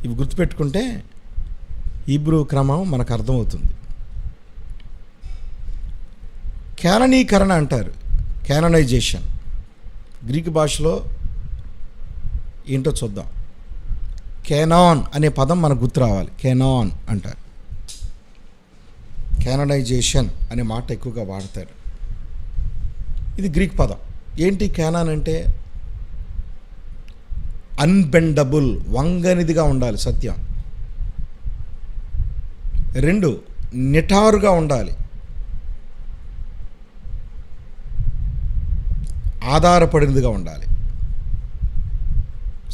ఇవి గుర్తుపెట్టుకుంటే హీబ్రూ క్రమం మనకు అర్థమవుతుంది. క్యాననీకరణ అంటారు. క్యాననైజేషన్ గ్రీకు భాషలో ఏంటో చూద్దాం. కేనాన్ అనే పదం మనకు గుర్తు రావాలి. కేనాన్ అంటారు. క్యాననైజేషన్ అనే మాట ఎక్కువగా వాడతారు. ఇది గ్రీక్ పదం. ఏంటి క్యానాన్ అంటే? అన్బెండబుల్, వంగనిదిగా ఉండాలి సత్యం. 2 నిటారుగా ఉండాలి, ఆధారపడినదిగా ఉండాలి.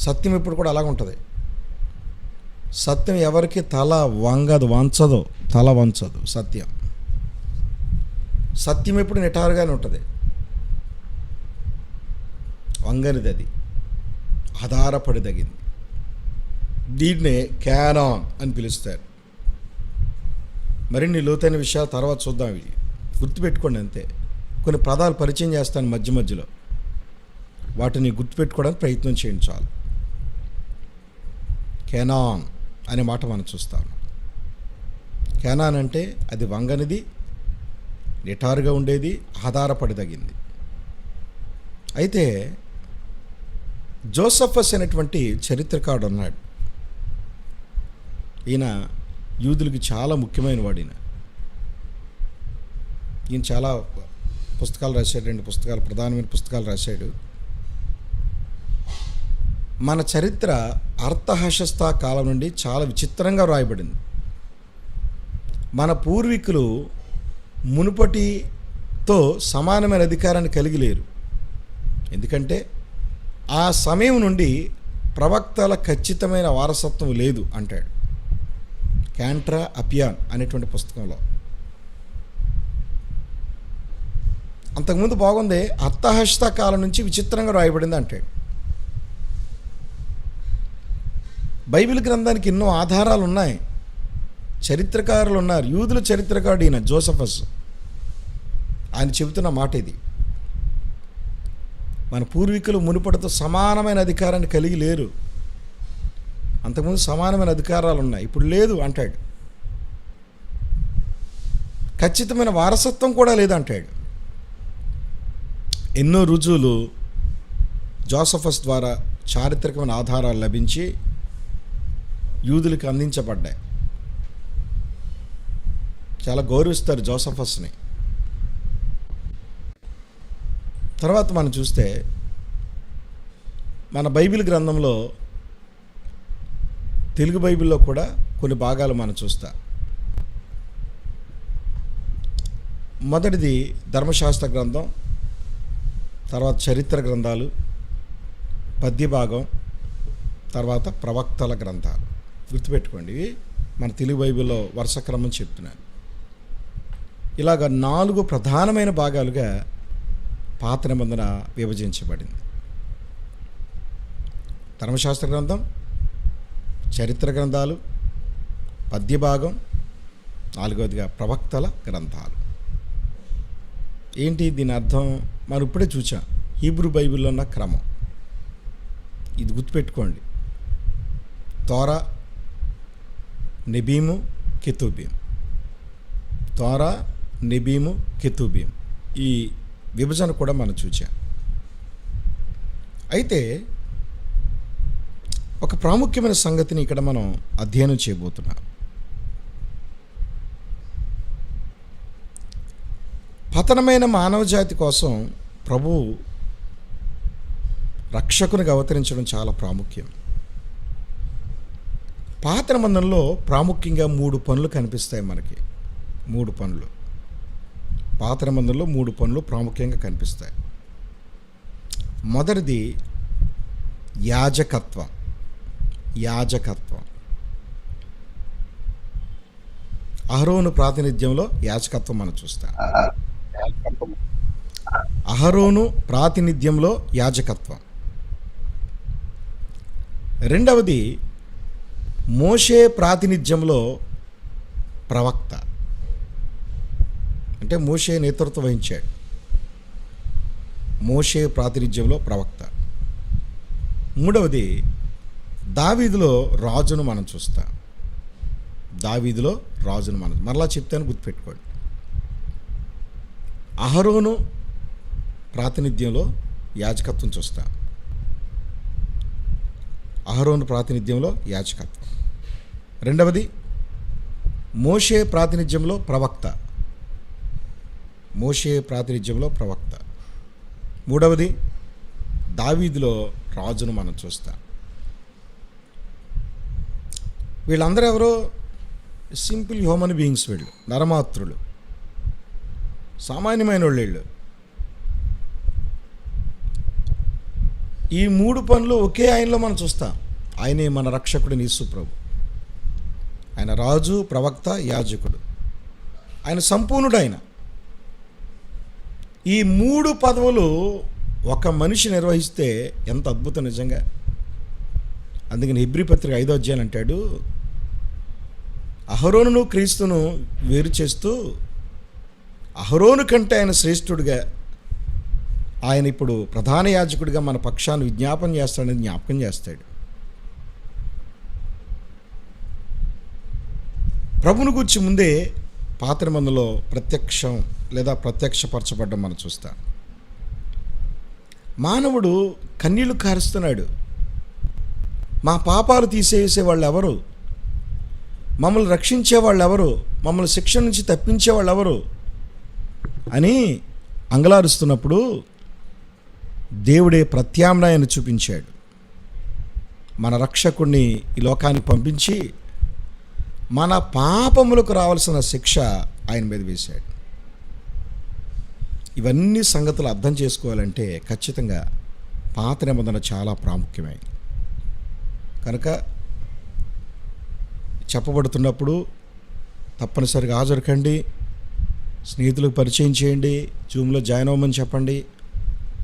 సత్యం ఎప్పుడు కూడా అలాగ ఉంటుంది. సత్యం ఎవరికి తల వంచదు, తల వంచదు. సత్యం ఎప్పుడు నిటారుగానే ఉంటుంది, వంగనిది, అది ఆధారపడిదగింది. దీన్నే క్యానాన్ అని పిలుస్తారు. మరిన్ని లోతైన విషయాలు తర్వాత చూద్దాం. ఇవి గుర్తుపెట్టుకోండి అంతే. కొన్ని పదాలు పరిచయం చేస్తాను మధ్యలో, వాటిని గుర్తుపెట్టుకోవడానికి ప్రయత్నం చేయండి చాలు. కేనాన్ అనే మాట మనం చూస్తాం. కేనాన్ అంటే అది వంగనిది, నిటారుగా ఉండేది, ఆధారపడదగింది. అయితే జోసఫస్ అనేటువంటి చరిత్రకారుడు ఉన్నాడు. ఈయన యూదులకి చాలా ముఖ్యమైన వాడు. ఈయన చాలా పుస్తకాలు రాశాడు. 2 పుస్తకాలు, ప్రధానమైన పుస్తకాలు రాశాడు. మన చరిత్ర అర్థహశస్త కాలం నుండి చాలా విచిత్రంగా వ్రాయబడింది. మన పూర్వీకులు మునుపటితో సమానమైన అధికారాన్ని కలిగి లేరు. ఎందుకంటే ఆ సమయం నుండి ప్రవక్తల ఖచ్చితమైన వారసత్వం లేదు అంటాడు క్యాంట్రా అపియాన్ అనేటువంటి పుస్తకంలో. అంతకుముందు బాగుంది, అర్థహస్త కాలం నుంచి విచిత్రంగా రాయబడింది అంటాడు. బైబిల్ గ్రంథానికి ఎన్నో ఆధారాలు ఉన్నాయి, చరిత్రకారులు ఉన్నారు. యూదుల చరిత్రకారుడు ఈయన జోసఫస్. ఆయన చెబుతున్న మాట ఇది. మన పూర్వీకులు మునుపటితో సమానమైన అధికారాన్ని కలిగి లేరు. అంతకుముందు సమానమైన అధికారాలు ఉన్నాయి, ఇప్పుడు లేదు అంటాడు. ఖచ్చితమైన వారసత్వం కూడా లేదంటాడు. ఎన్నో రుజువులు జోసఫస్ ద్వారా చారిత్రకమైన ఆధారాలు లభించి యూదులకు అందించబడ్డాయి. చాలా గౌరవిస్తారు జోసఫస్ని. తర్వాత మనం చూస్తే మన బైబిల్ గ్రంథంలో, తెలుగు బైబిల్లో కూడా కొన్ని భాగాలు మనం చూస్తాం. మొదటిది ధర్మశాస్త్ర గ్రంథం, తర్వాత చరిత్ర గ్రంథాలు, పద్య భాగం, తర్వాత ప్రవక్తల గ్రంథాలు. గుర్తుపెట్టుకోండి, ఇవి మన తెలుగు బైబిల్లో వరుస క్రమం చెప్తున్నాను. ఇలాగ 4 ప్రధానమైన భాగాలుగా పాత నిబంధన విభజించబడింది. ధర్మశాస్త్ర గ్రంథం, చరిత్ర గ్రంథాలు, పద్య భాగం, 4వదిగా ప్రవక్తల గ్రంథాలు. ఏంటి దీని అర్థం? మనం ఇప్పుడే చూసాం, హీబ్రూ బైబిల్లో ఉన్న క్రమం ఇది. గుర్తుపెట్టుకోండి, తోరా, నెబీము, కెతూబీం. తోరా, నెబీము, కెతూబీం, ఈ విభజన కూడా మనం చూసాం. అయితే ఒక ప్రాముఖ్యమైన సంగతిని ఇక్కడ మనం అధ్యయనం చేయబోతున్నాం. పతనమైన మానవ జాతి కోసం ప్రభు రక్షకునిగా అవతరించడం చాలా ప్రాముఖ్యం. పాత నిబంధనలో ప్రాముఖ్యంగా 3 పనులు కనిపిస్తాయి మనకి. 3 పనులు పాత నిబంధనలో 3 పనులు ప్రాముఖ్యంగా కనిపిస్తాయి. మొదటిది యాజకత్వం. యాజకత్వం అహరోను ప్రాతినిధ్యంలో యాజకత్వం మనం చూస్తాం. అహరోను ప్రాతినిధ్యంలో యాజకత్వం. రెండవది మోషే ప్రాతినిధ్యంలో ప్రవక్త, అంటే మోషే నేతృత్వం వహించాడు. మోషే ప్రాతినిధ్యంలో ప్రవక్త. మూడవది దావీదులో రాజును మనం చూస్తాం. దావీదులో రాజును మనం మరలా చెప్తాను, గుర్తుపెట్టుకోండి. అహరోను ప్రాతినిధ్యంలో యాజకత్వం చూస్తాం. అహరోను ప్రాతినిధ్యంలో యాజకత్వం. రెండవది మోషే ప్రాతినిధ్యంలో ప్రవక్త. మోషే ప్రాతినిధ్యంలో ప్రవక్త. మూడవది దావీదులో రాజును మనం చూస్తాం. వీళ్ళందరూ ఎవరో సింపుల్ హ్యూమన్ బీయింగ్స్, వీళ్ళు నరమాత్రులు, సామాన్యమైన వాళ్ళు. ఈ 3 పనులు ఒకే ఆయనలో మనం చూస్తాం. ఆయనే మన రక్షకుడు యేసు ప్రభు. ఆయన రాజు, ప్రవక్త, యాజకుడు. ఆయన సంపూర్ణుడు. ఆయన ఈ 3 పదవులు ఒక మనిషి నిర్వహిస్తే ఎంత అద్భుతం నిజంగా. అందుకని హెబ్రీ పత్రిక 5వ అధ్యాయం అంటాడు, అహరోనును క్రీస్తును వేరు చేస్తూ అహరోను కంటే ఆయన శ్రేష్ఠుడిగా, ఆయన ఇప్పుడు ప్రధాన యాజకుడిగా మన పక్షాన్ని విజ్ఞాపన చేస్తాడని జ్ఞాపకం చేస్తాడు. ప్రభుని గురించి ముందే పాత నిబంధనలో ప్రత్యక్షం లేదా ప్రత్యక్షపరచబడ్డం మనం చూస్తాం. మానవుడు కన్నీళ్లు కారుస్తున్నాడు. మా పాపాలు తీసేసే వాళ్ళు ఎవరు? మమ్మల్ని రక్షించే వాళ్ళు ఎవరు? మమ్మల్ని శిక్ష నుంచి తప్పించే వాళ్ళు ఎవరు అని అంగలారుస్తున్నప్పుడు దేవుడే ప్రత్యామ్నాయాన్ని చూపించాడు. మన రక్షకుణ్ణి ఈ లోకానికి పంపించి మన పాపములకు రావాల్సిన శిక్ష ఆయన మీద వేశాడు. ఇవన్నీ సంగతులు అర్థం చేసుకోవాలంటే ఖచ్చితంగా పాత నిబంధన చాలా ప్రాముఖ్యమైనది. కనుక చెప్పబడుతున్నప్పుడు తప్పనిసరిగా హాజరు కండి, స్నేహితులకు పరిచయం చేయండి, జూమ్లో జాయిన్ అవ్వమని చెప్పండి,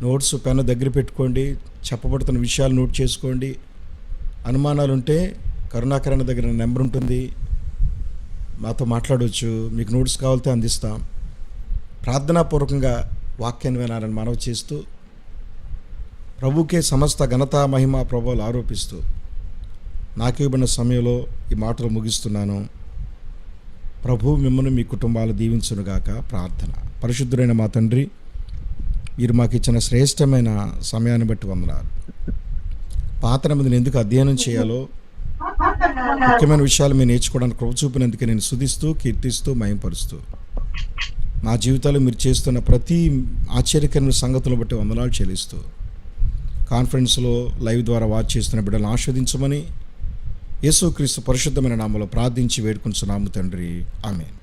నోట్స్ పెన్ను దగ్గర పెట్టుకోండి, చెప్పబడుతున్న విషయాలు నోట్ చేసుకోండి. అనుమానాలు ఉంటే కరుణాకరణ దగ్గర నెంబర్ ఉంటుంది, మాతో మాట్లాడవచ్చు. మీకు నోట్స్ కావాలితే అందిస్తాం. ప్రార్థనాపూర్వకంగా వాక్యాన్ని వినాలని మనవి చేస్తూ ప్రభుకే సమస్త ఘనత మహిమ ప్రభువులు ఆరోపిస్తూ నాకు ఇవ్వబడిన సమయంలో ఈ మాటలు ముగిస్తున్నాను. ప్రభు మిమ్మల్ని మీ కుటుంబాలు దీవించునుగాక. ప్రార్థన. పరిశుద్ధుడైన మా తండ్రి, మీరు మాకు ఇచ్చిన శ్రేష్టమైన సమయాన్ని బట్టి వందనాలు. పాత నిబంధనను ఎందుకు అధ్యయనం చేయాలో ముఖ్యమైన విషయాలు మీరు నేర్చుకోవడానికి కృప చూపినందుకే నేను స్తుతిస్తూ, కీర్తిస్తూ, మహిమపరుస్తూ మా జీవితాలు మీరు చేస్తున్న ప్రతి ఆశ్చర్యకరమైన సంగతులను బట్టి వందనాలు చెల్లిస్తూ కాన్ఫరెన్స్లో లైవ్ ద్వారా వాచ్ చేస్తున్న బిడ్డలను ఆస్వాదించమని యేసుక్రీస్తు పరిశుద్ధమైన నామములో ప్రార్థించి వేడుకుంటున్నాము తండ్రి. ఆమేన్.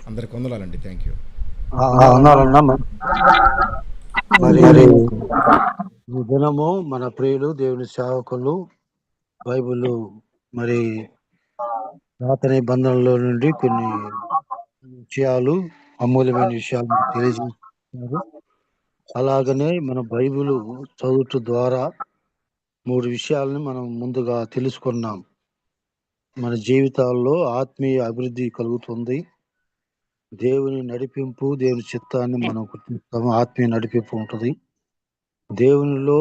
అందరికి వందనాలండి. Thank you. మరి ఈ దినము మన ప్రియులు దేవుని సేవకులు బైబిల్ మరి పాత నిబంధనలో నుండి కొన్ని విషయాలు, అమూల్యమైన విషయాలు మనకు తెలియజేస్తున్నారు. అలాగనే మన బైబిల్ చదువుట ద్వారా 3 విషయాలను మనం ముందుగా తెలుసుకున్నాం. మన జీవితాల్లో ఆత్మీయ అభివృద్ధి కలుగుతుంది. దేవుని నడిపింపు, దేవుని చిత్తాన్ని మనం గుర్తిస్తాము. ఆత్మీయ నడిపింపు ఉంటది. దేవునిలో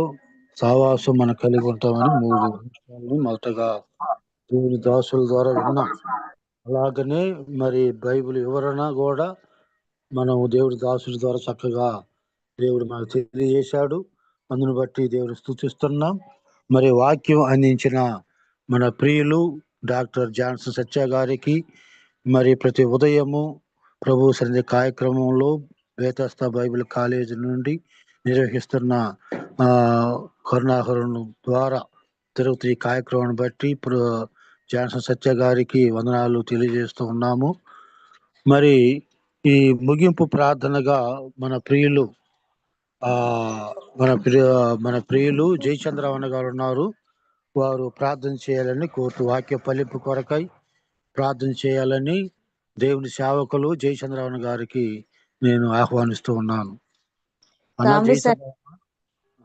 సావాసం మనం కలిగి ఉంటామని 3 విషయాలను మొదటగా దేవుని దాసుల ద్వారా విన్నాం. అలాగనే మరి బైబిల్ వివరణ కూడా మనం దేవుడి దాసుడి ద్వారా చక్కగా దేవుడు మనకు తెలియజేశాడు. అందును బట్టి దేవుని స్తుతిస్తున్నాం. మరి వాక్యం అందించిన మన ప్రియులు డాక్టర్ జాన్సన్ సత్య గారికి మరి ప్రతి ఉదయము ప్రభు సన్నిధి కార్యక్రమంలో వేతస్థ బైబిల్ కాలేజీ నుండి నిర్వహిస్తున్న కరుణాకరణ ద్వారా జరుగుతున్న ఈ కార్యక్రమాన్ని బట్టి ఇప్పుడు జాన్సన్ సత్య గారికి వందనాలు తెలియజేస్తూ ఉన్నాము. మరి ఈ ముగింపు ప్రార్థనగా మన ప్రియులు మన ప్రియులు జయచంద్రవన్న గారు ఉన్నారు. వారు ప్రార్థన చేయాలని కోరుతూ వాక్య ఫలింపు కొరకై ప్రార్థన చేయాలని దేవుని సేవకులు జయచంద్రవన్న గారికి నేను ఆహ్వానిస్తూ ఉన్నాను.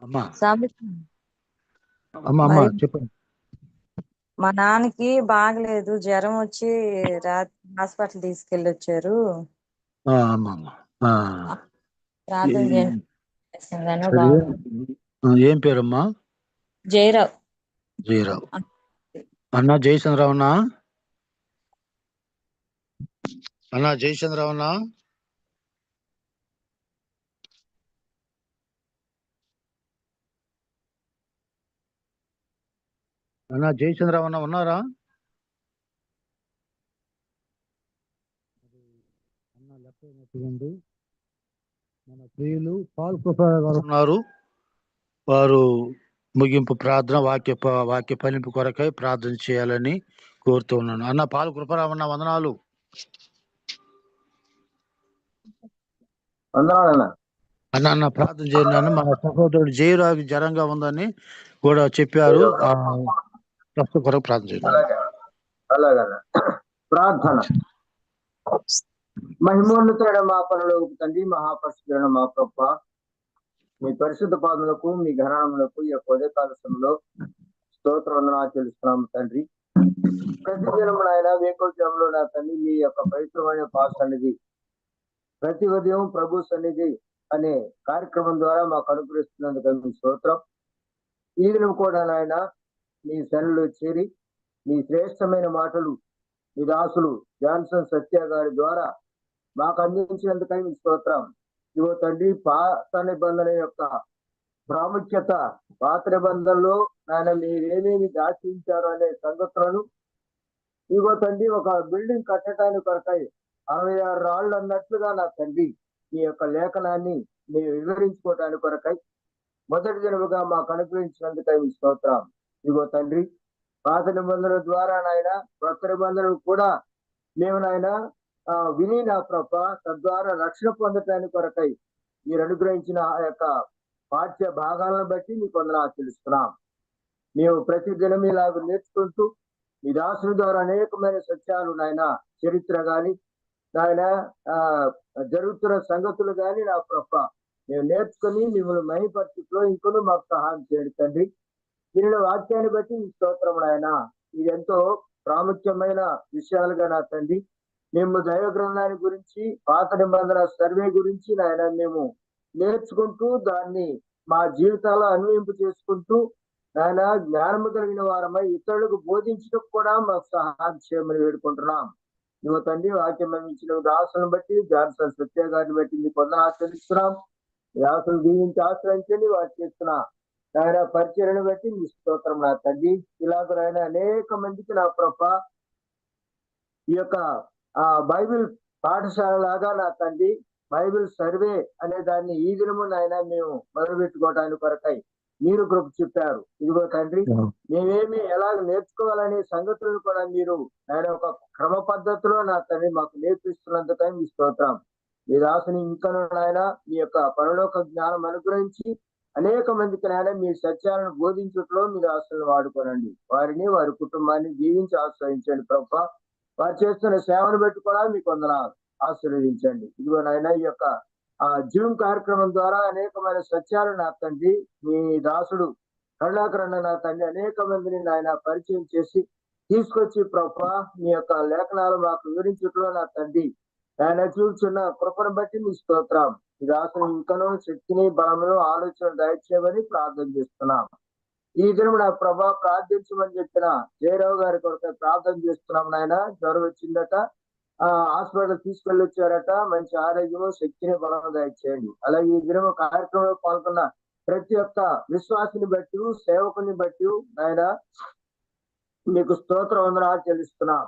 అమ్మా అమ్మా చెప్పండి. మా నాన్నకి బాగలేదు, జ్వరం వచ్చి రాత్రి హాస్పిటల్ తీసుకెళ్ళి వచ్చారు. ప్రార్థన ఏం పేరమ్మా? జయరావు. జయరావు అన్నా. జయచంద్రరావునా? అన్నా జయచంద్రరావునా? అన్నా జయచంద్రరావునా ఉన్నారా? మన ప్రియులు పాల్ కృపారావు గారు ఉన్నారు. వారు ముగింపు ప్రార్థన వాక్య ఫలింపు కొరకై ప్రార్థన చేయాలని కోరుతూ ఉన్నాను. అన్న పాల్ కృపారావు అన్న వందనాలు. అన్న ప్రార్థన చేయండి. మన సహోదరుడు జయరావు జ్వరంగా ఉందని కూడా చెప్పారు. ప్రస్తుత కొరకు ప్రార్థన చేయండి. అలాగన్నా ప్రార్థన. మహిమోన్నతుడైన మా పరలోకపు తండ్రి, మహాపరిశుద్ధుడైన మా ప్రభువా, మీ పరిశుద్ధ పాదములకు, మీ ఘనములకు ఈ యొక్క ఉదయకాల సమయంలో స్తోత్ర వందనాలు తెలుస్తున్నాము తండ్రి. ప్రతి దినము నాయన వేకోజంలో నా తండ్రి మీ యొక్క పవిత్రమైన పాస్ సన్నిధి ప్రతి ఉదయం ప్రభు సన్నిధి అనే కార్యక్రమం ద్వారా మాకు అనుగ్రహిస్తున్నందుకు మీ స్తోత్రం. ఈ దినం కూడా నాయన మీ సన్నిధిలో చేరి మీ శ్రేష్టమైన మాటలు మీ దాసులు జాన్సన్ సత్య గారి ద్వారా మాకు అందించినందుకై మీ స్తోత్రం. ఇవో తండ్రి, పాత నిబంధన యొక్క ప్రాముఖ్యత, పాత నిబంధనలో ఆయన మీరేమేమి దాచించారు అనే సంగతులను ఇగో తండ్రి ఒక బిల్డింగ్ కట్టడానికి కొరకై 66 రాళ్ళు అన్నట్లుగా నా తండ్రి మీ యొక్క లేఖనాన్ని మీరు వివరించుకోవటానికి కొరకై మొదటి దినముగా మాకు అనుగ్రహించినందుకై మీ స్తోత్రం. ఇగో తండ్రి, పాత నిబంధనల ద్వారా నాయన కొత్త నిబంధనలు కూడా మేము నాయన విని నా ప్రభ తద్వారా రక్షణ పొందటానికి కొరకై మీరు అనుగ్రహించిన ఆ యొక్క పాఠ్య భాగాలను బట్టి మీకు వందనాలు తెలుస్తున్నాం. మేము ప్రతి దినం ఇలాగ నేర్చుకుంటూ మీ దాసుల ద్వారా అనేకమైన సత్యాలు నాయన చరిత్ర గాని నాయన జరుగుతున్న సంగతులు గాని నా ప్రభ మేము నేర్చుకుని మిమ్మల్ని మహిపరిస్థితిలో ఇంకొను మాకు సహాయం చేయండి తండ్రి. దీనిలో వాక్యాన్ని బట్టి ఈ స్తోత్రం నాయన ఇది ఎంతో ప్రాముఖ్యమైన విషయాలుగా నా తండ్రి. మేము దైవ గ్రంథాన్ని గురించి, పాత నిబంధన సర్వే గురించి నాయన మేము నేర్చుకుంటూ దాన్ని మా జీవితాల్లో అన్వయింపు చేసుకుంటూ నాయన జ్ఞానము కలిగిన వారమై ఇతరులకు బోధించడం కూడా మాకు సహాయం చేయమని వేడుకుంటున్నాం. నువ్వు తండ్రి వాక్యం ఇచ్చిన దాసులను బట్టి, జాన్సన్ సత్య గారిని బట్టి మీకు వందనాలు ఆచరిస్తున్నాం. దాసులు దీవించి ఆశ్రయించండి. వారు చేస్తున్న ఆయన పరిచయను బట్టి మీ స్తోత్రం నా తండ్రి. ఇలాగ ఆయన అనేక మందికి నా ప్రభ ఈ యొక్క బైబిల్ పాఠశాల లాగా నా తండ్రి బైబిల్ సర్వే అనే దాన్ని ఈ దినము నాయన మేము మొదలుపెట్టుకోవడానికి కొరకై మీరు కృప చెప్పారు. ఇదిగో తండ్రి, మేమేమి ఎలాగ నేర్చుకోవాలనే సంగతులను కూడా మీరు ఆయన ఒక క్రమ పద్ధతిలో నా తండ్రి మాకు నేర్పిస్తున్నందుకై మీ స్తోత్రం. మీ దాసుని ఇంకా నాయన మీ యొక్క పరలోక జ్ఞానం అనుగ్రహించి అనేక మందికి నాయన మీ సత్యాలను బోధించట్లో మీరు ఆశలను వాడుకోనండి. వారిని వారి కుటుంబాన్ని దీవించి ఆశ్రయించండి ప్రభా. వారు చేస్తున్న సేవను బట్టి కూడా మీకు వందనాలు, ఆశీర్వదించండి. ఇదిగో నాయన ఈ యొక్క జూమ్ కార్యక్రమం ద్వారా అనేకమైన సత్యాలు నా తండ్రి మీ దాసుడు కరుణాకరణ నా తండ్రి అనేక మందిని నాయన పరిచయం చేసి తీసుకొచ్చి ప్రభా మీ యొక్క లేఖనాలు మాకు వివరించట్లో నా తండ్రి ఆయన చూస్తున్న కృపను బట్టి మీ స్తోత్రం. ఈ దాసుని ఇంకనూ శక్తిని బలమును ఆలోచన దయచేయమని ప్రార్థన చేస్తున్నాం. ఈ దినం నా ప్రభా ప్రార్థించమని చెప్పిన జయరావు గారి కొరకు ప్రార్థన చేస్తున్నాం. నాయన జ్వరం వచ్చిందట, హాస్పిటల్ తీసుకెళ్ళి వచ్చారట. మంచి ఆరోగ్యము శక్తిని బలం దయచేయండి. అలాగే ఈ దినం కార్యక్రమంలో పాల్గొన్న ప్రతి ఒక్క విశ్వాసిని బట్టి సేవకుని బట్టి నాయన మీకు స్తోత్ర వందనాలు చెల్లిస్తున్నాం.